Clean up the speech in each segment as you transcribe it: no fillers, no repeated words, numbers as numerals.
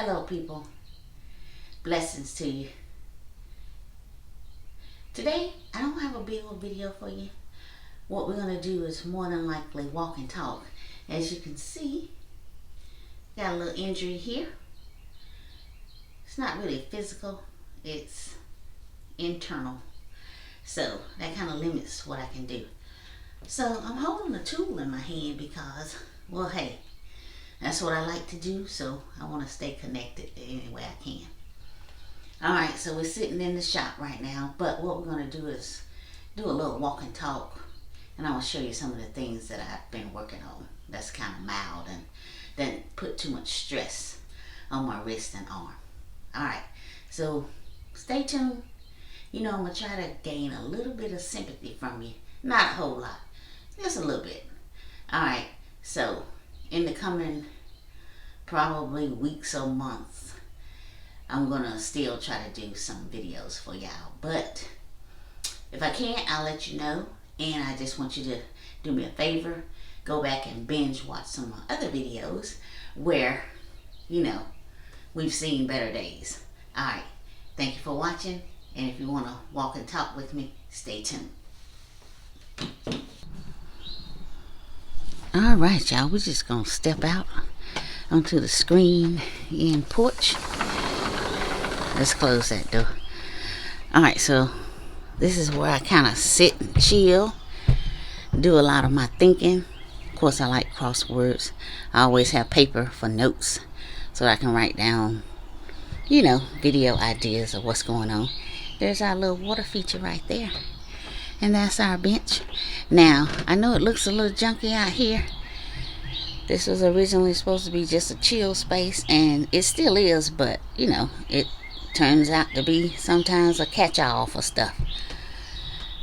Hello people, blessings to you. Today I don't have a big old video for you. What we're going to do is more than likely walk and talk. As you can see, got a little injury here. It's not really physical, it's internal. So that kind of limits what I can do. So I'm holding a tool in my hand because, well, hey, that's what I like to do, so I want to stay connected any way I can. Alright, so we're sitting in the shop right now, but what we're going to do is do a little walk and talk, and I will show you some of the things that I've been working on that's kind of mild and doesn't put too much stress on my wrist and arm. Alright, so stay tuned. You know, I'm going to try to gain a little bit of sympathy from you. Not a whole lot, just a little bit. Alright, so in the coming probably weeks or months, I'm going to still try to do some videos for y'all. But if I can't, I'll let you know. And I just want you to do me a favor. Go back and binge watch some other videos where, you know, we've seen better days. Alright, thank you for watching. And if you want to walk and talk with me, stay tuned. Alright, y'all, we're just going to step out onto the screen in porch. Let's close that door. Alright, so this is where I kind of sit and chill, do a lot of my thinking. Of course, I like crosswords. I always have paper for notes so I can write down, you know, video ideas of what's going on. There's our little water feature right there. And that's our bench. Now, I know it looks a little junky out here. This was originally supposed to be just a chill space, and it still is, but, you know, it turns out to be sometimes a catch-all for stuff.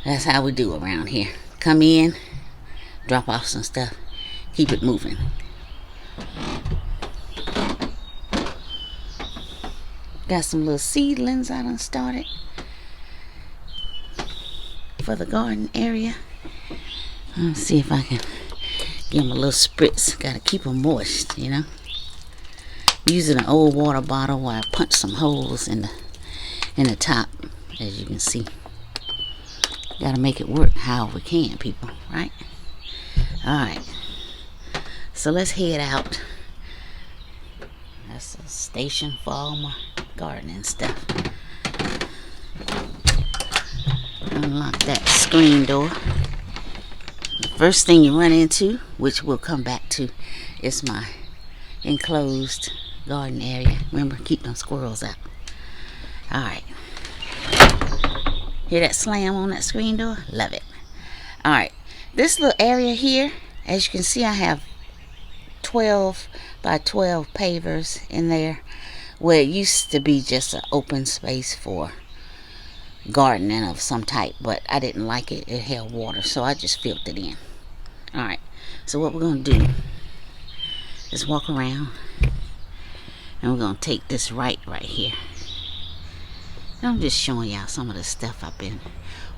That's how we do around here. Come in, drop off some stuff, keep it moving. Got some little seedlings I done started for the garden area. Let's see if I can give them a little spritz. Gotta keep them moist, you know. Using an old water bottle where I punched some holes in the top, as you can see. Gotta make it work however we can, people, right? Alright, so let's head out. That's a station for all my gardening stuff. Unlock that screen door. The first thing you run into, which we'll come back to, is my enclosed garden area. Remember, keep them squirrels out. Alright. Hear that slam on that screen door? Love it. Alright. This little area here, as you can see, I have 12 by 12 pavers in there, where it used to be just an open space for gardening of some type, but I didn't like it. It held water, so I just filled it in. Alright. So what we're going to do is walk around, and we're going to take this right here. And I'm just showing y'all some of the stuff I've been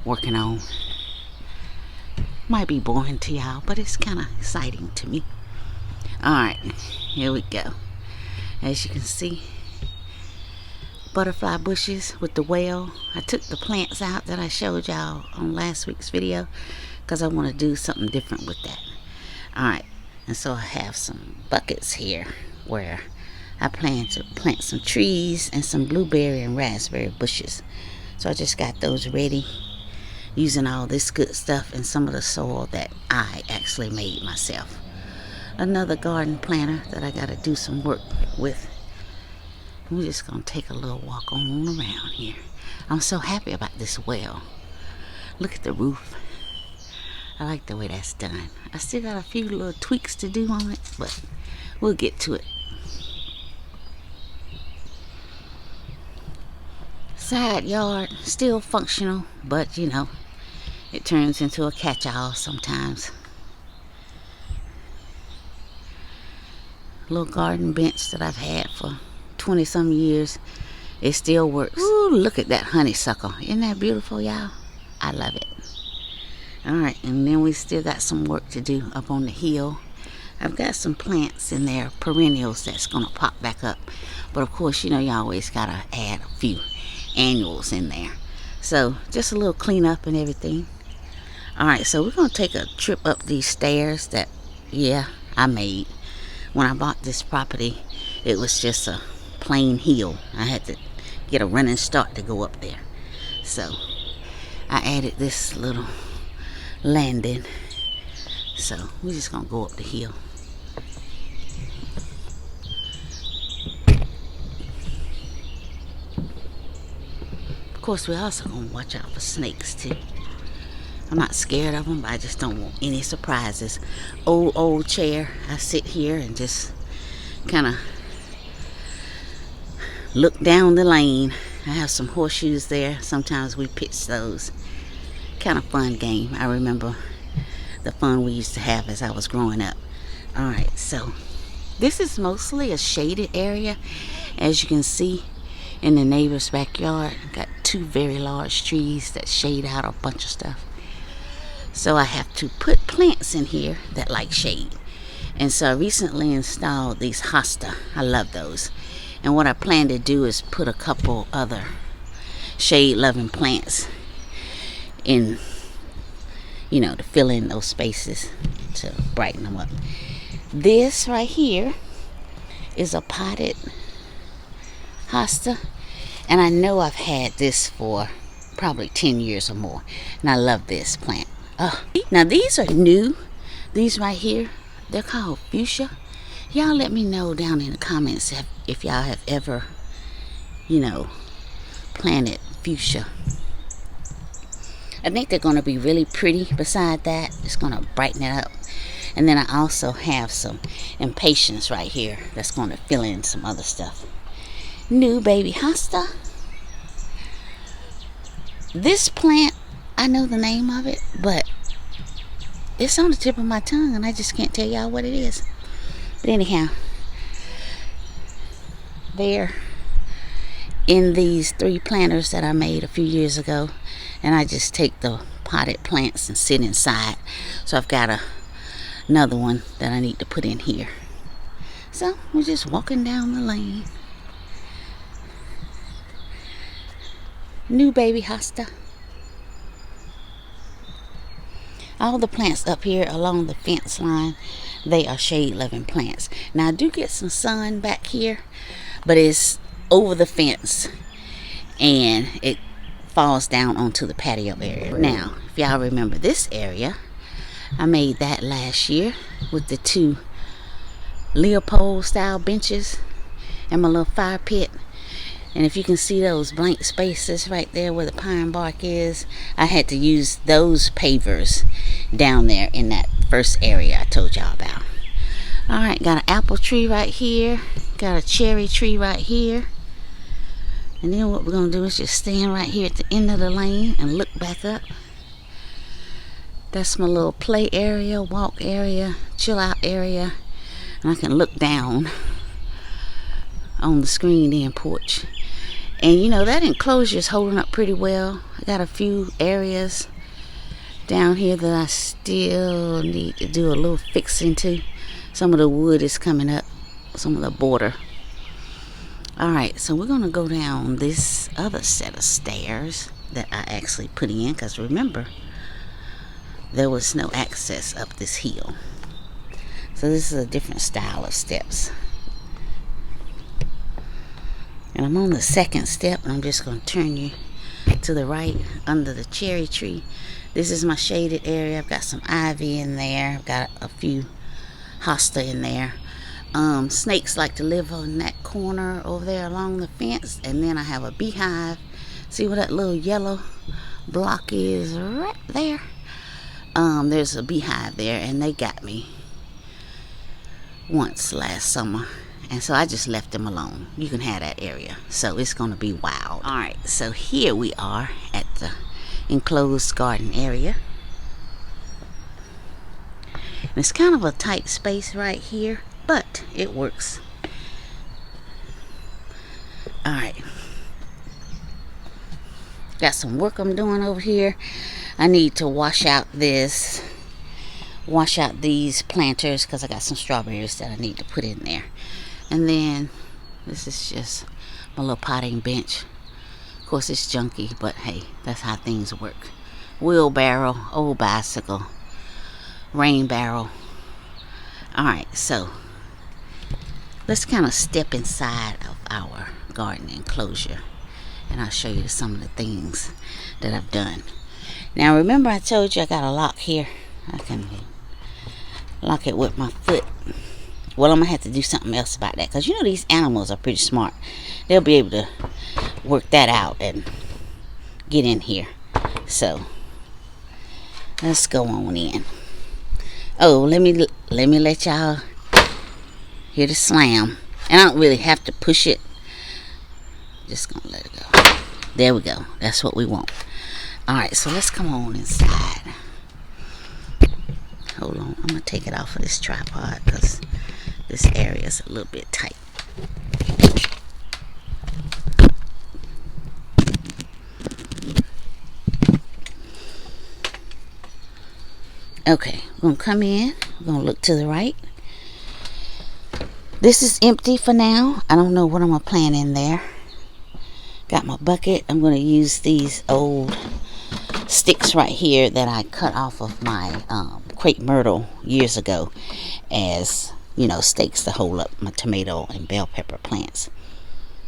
working on. Might be boring to y'all, but it's kind of exciting to me. Alright, here we go. As you can see, butterfly bushes with the well. I took the plants out that I showed y'all on last week's video because I want to do something different with that. Alright, and so I have some buckets here where I plan to plant some trees and some blueberry and raspberry bushes. So I just got those ready, using all this good stuff and some of the soil that I actually made myself. Another garden planter that I got to do some work with. We're just going to take a little walk on around here. I'm so happy about this well. Look at the roof. I like the way that's done. I still got a few little tweaks to do on it, but we'll get to it. Side yard, still functional, but you know, it turns into a catch-all sometimes. Little garden bench that I've had for 20 some years. It still works. Ooh, look at that honeysuckle. Isn't that beautiful, y'all? I love it. Alright, and then we still got some work to do up on the hill. I've got some plants in there, perennials, that's gonna pop back up. But of course, you know, you always gotta add a few annuals in there. So just a little cleanup and everything. Alright, so we're gonna take a trip up these stairs that, yeah, I made. When I bought this property, it was just a plain hill. I had to get a running start to go up there. So I added this little landing. So we're just gonna go up the hill. Of course, we're also gonna watch out for snakes too. I'm not scared of them, but I just don't want any surprises. Old chair. I sit here and just kind of look down the lane. I have some horseshoes there. Sometimes we pitch those. Kind of fun game. I remember the fun we used to have as I was growing up. Alright, so this is mostly a shaded area. As you can see in the neighbor's backyard, got two very large trees that shade out a bunch of stuff. So I have to put plants in here that like shade. And so I recently installed these Hosta. I love those. And what I plan to do is put a couple other shade-loving plants in, you know, to fill in those spaces, to brighten them up. This right here is a potted Hosta. And I know I've had this for probably 10 years or more. And I love this plant. Now these are new. These right here, they're called fuchsia. Y'all let me know down in the comments if y'all have ever, you know, planted fuchsia. I think they're going to be really pretty. Beside that, it's going to brighten it up. And then I also have some impatiens right here that's going to fill in some other stuff. New baby hosta. This plant, I know the name of it, but it's on the tip of my tongue and I just can't tell y'all what it is. But anyhow, they're in these 3 planters that I made a few years ago, and I just take the potted plants and sit inside. So I've got another one that I need to put in here. So we're just walking down the lane. New baby hosta. All the plants up here along the fence line, they are shade-loving plants. Now I do get some sun back here, but it's over the fence and it falls down onto the patio area. Now, if y'all remember this area, I made that last year with the 2 Leopold style benches and my little fire pit. And if you can see those blank spaces right there where the pine bark is, I had to use those pavers down there in that first area I told y'all about. Alright, got an apple tree right here. Got a cherry tree right here. And then what we're going to do is just stand right here at the end of the lane and look back up. That's my little play area, walk area, chill out area. And I can look down on the screened in porch. And you know, that enclosure is holding up pretty well. I got a few areas down here that I still need to do a little fixing to. Some of the wood is coming up, some of the border. Alright, so we're going to go down this other set of stairs that I actually put in, because remember, there was no access up this hill. So this is a different style of steps. And I'm on the second step, and I'm just going to turn you to the right under the cherry tree. This is my shaded area. I've got some ivy in there. I've got a few hosta in there. Snakes like to live on that corner over there along the fence. And then I have a beehive. See where that little yellow block is? Right there. There's a beehive there, and they got me once last summer. And so I just left them alone. You can have that area. So it's going to be wild. Alright, so here we are at the enclosed garden area. And it's kind of a tight space right here, but it works. Alright. Got some work I'm doing over here. I need to wash out this wash out these planters because I got some strawberries that I need to put in there. And then this is just my little potting bench. Of course it's junky, but hey, that's how things work. Wheelbarrow, old bicycle, rain barrel. Alright, so let's kind of step inside of our garden enclosure and I'll show you some of the things that I've done. Now remember I told you I got a lock here. I can lock it with my foot. Well, I'm gonna have to do something else about that because you know these animals are pretty smart. They'll be able to work that out and get in here. So let's go on in. Oh, let me let y'all hear the slam. And I don't really have to push it. Just gonna let it go. There we go. That's what we want. Alright, so let's come on inside. Hold on, I'm gonna take it off of this tripod because this area is a little bit tight. Okay, we're gonna come in. We're gonna look to the right. This is empty for now. I don't know what I'm gonna plant in there. Got my bucket. I'm gonna use these old sticks right here that I cut off of my crepe myrtle years ago as, you know, stakes to hold up my tomato and bell pepper plants.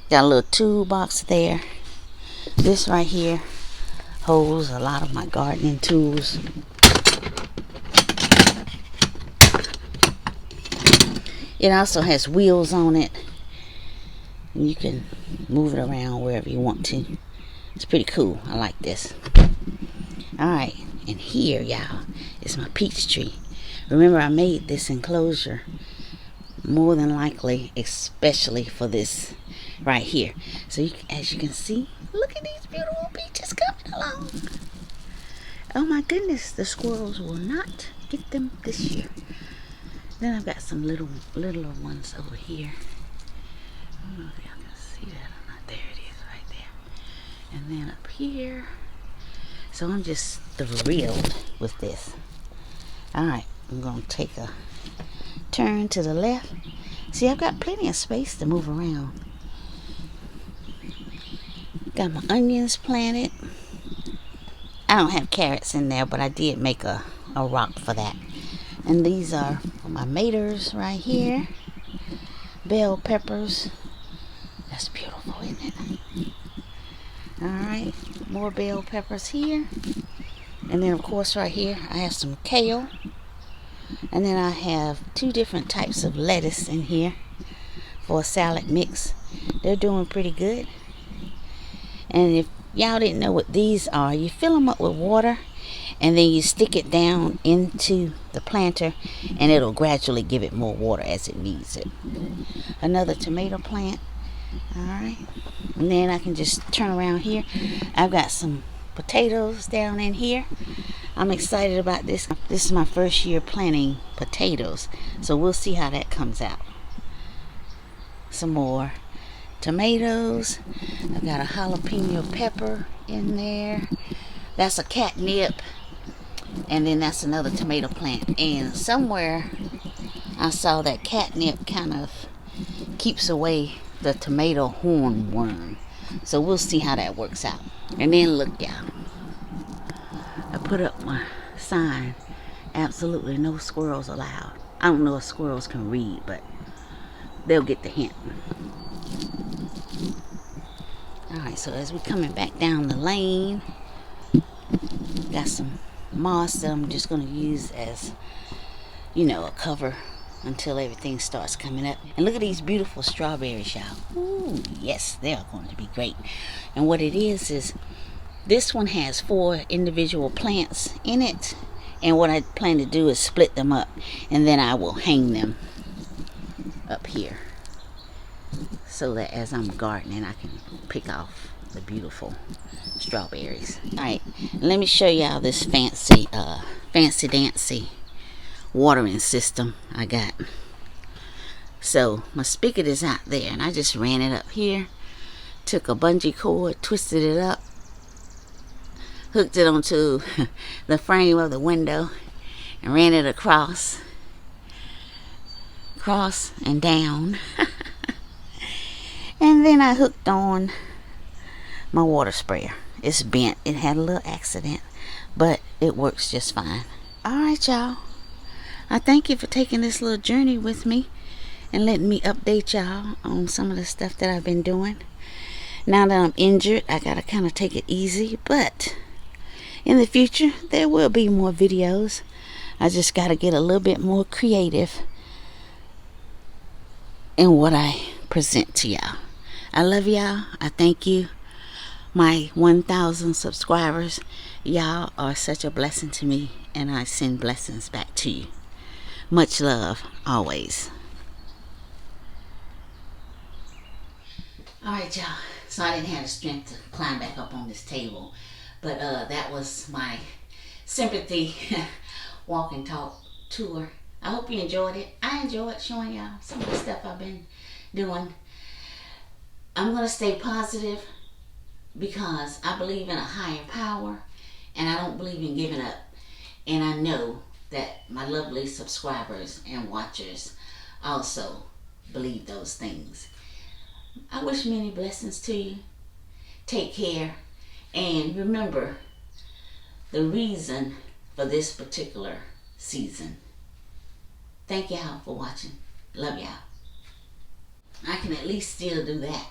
Got a little toolbox there. This right here holds a lot of my gardening tools. It also has wheels on it. And you can move it around wherever you want to. It's pretty cool. I like this. Alright, and here, y'all, is my peach tree. Remember, I made this enclosure more than likely, especially for this right here. So, as you can see, look at these beautiful peaches coming along. Oh my goodness, the squirrels will not get them this year. Then I've got some littler ones over here. I don't know if y'all can see that or not. There it is, right there. And then up here. So I'm just thrilled with this. Alright, I'm going to take a turn to the left. See, I've got plenty of space to move around. Got my onions planted. I don't have carrots in there, but I did make a rock for that. And these are my maters right here. Bell peppers. That's beautiful, isn't it? Alright, more bell peppers here. And then of course right here I have some kale. And then I have 2 different types of lettuce in here for a salad mix. They're doing pretty good. And if y'all didn't know what these are, you fill them up with water and then you stick it down into the planter and it'll gradually give it more water as it needs it. Another tomato plant. Alright, and then I can just turn around here. I've got some potatoes down in here. I'm excited about this. This is my first year planting potatoes, so we'll see how that comes out. Some more tomatoes. I've got a jalapeno pepper in there. That's a catnip. And then that's another tomato plant. And somewhere I saw that catnip kind of keeps away the tomato hornworm. So we'll see how that works out. And then look, y'all, I put up my sign, absolutely no squirrels allowed. I don't know if squirrels can read, but they'll get the hint. Alright, so as we're coming back down the lane, got some moss that I'm just going to use as, you know, a cover until everything starts coming up. And look at these beautiful strawberries, y'all. Ooh, yes, they are going to be great. And what it is this one has 4 individual plants in it. And what I plan to do is split them up. And then I will hang them up here, so that as I'm gardening, I can pick off the beautiful strawberries. Alright, let me show y'all this fancy dancy watering system I got. So my spigot is out there and I just ran it up here, took a bungee cord, twisted it up, hooked it onto the frame of the window, and ran it across and down. And then I hooked on my water sprayer. It's bent. It had a little accident, but it works just fine. Alright, y'all. I thank you for taking this little journey with me and letting me update y'all on some of the stuff that I've been doing. Now that I'm injured, I gotta kind of take it easy, but in the future there will be more videos. I just gotta get a little bit more creative in what I present to y'all. I love y'all. I thank you. My 1,000 subscribers, y'all are such a blessing to me, and I send blessings back to you. Much love, always. Alright, y'all. So I didn't have the strength to climb back up on this table, but that was my sympathy walk and talk tour. I hope you enjoyed it. I enjoyed showing y'all some of the stuff I've been doing. I'm going to stay positive because I believe in a higher power, and I don't believe in giving up. And I know that my lovely subscribers and watchers also believe those things. I wish many blessings to you. Take care. And remember the reason for this particular season. Thank y'all for watching. Love y'all. I can at least still do that.